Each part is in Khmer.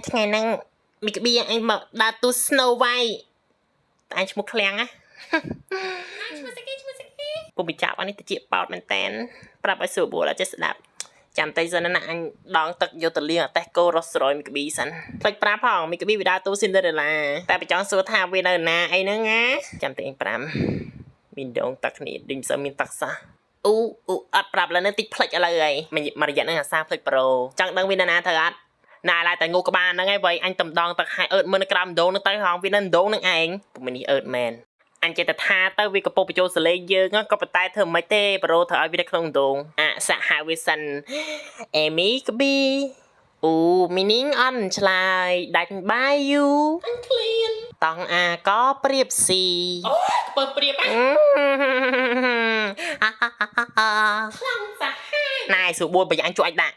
ថ្ងៃហ្នឹងមីក្បៀអញមកដើរទូ Snow White តែអញឈ្មោះឃ្លាំងណាឈ្មោះស្គីពុំបិចាប់អានេះតិចប៉ោតមែនតែនប្រាប់ឲ្យសួរបួលចេះស្ដាប់ចាំតែសិនណាអញដងទឹកយកទៅលៀងអតេះកូរ៉ូសរយមីក្បៀសិនផ្លេចប្រាប់ផងមីក្បៀវាដើរទូ Cinderella តែបច្ចុប្បន្នសួរថាវានៅណាអីហ្នឹងណាចាំតែអញ5មានដងទឹកគ្នាដូចមិនសូវមានទឹកសោះអូអត់ប្រាប់ឡើយនៅតិចផ្លេចឥឡូវហើយមករយៈហ្នឹងអាសាផ្លេចប្រូចង់ដឹងវានៅណាទៅអត់ណាឡើយតែងូក្បាលហ្នឹងឯងបើអញតំដងទឹកហើយអឺតមើលនៅក្រោមដងហ្នឹងទៅហងវានៅដងហ្នឹងឯងពុំមាននេះអឺតមែនអញចេះតែថាទៅវាកំពុងបញ្ចូលសលេងយើងក៏ប៉ុន្តែធ្វើមិនទេប្រូធ្វើឲ្យវានៅក្នុងដងអសហវាសិនអេមីក្ប៊ីអូមីនីងអន់ឆ្លើយដាច់បាយយូអញឃ្លានតង់អាក៏ប្រៀបស៊ីអូបើប្រៀបខ្លាំងសាហាវណែសួរបួលបើអញជួយអញដាក់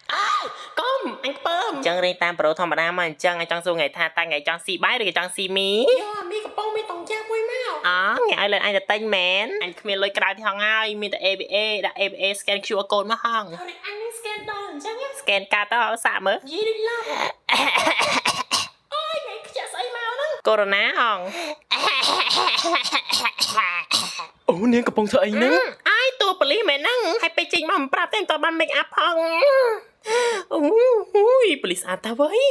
កុំអញខ្ពើមអញ្ចឹងរៀងតាមប្រូធម្មតាមកអញ្ចឹងអញចង់សួរថ្ងៃថាតែថ្ងៃចង់ស៊ីបាយឬក៏ចង់ស៊ីមីយោមីកំប៉ុងមានតង់យ៉ាមួយមកថ្ងៃឲ្យលើអញទៅទិញមែនអញគ្មានលុយក្រៅទីហងហើយមានតែ ABA ដាក់ ABA scan QR code មកហងអញនឹង scan ដល់អញ្ចឹង scan កាតទៅឲ្យសាកមើលយីដូចឡាអូយថ្ងៃខ្ជិះស្អីមកហ្នឹងកូវីដហងអូនាងកំពុងធ្វើអីហ្នឹងអាយតួប៉ូលីសមែនហ្នឹងហើយពេលចេញមកមិនប្រាប់ទេតើបាន make up ផងអូយប៉ូលីសស្អាតតើវើយ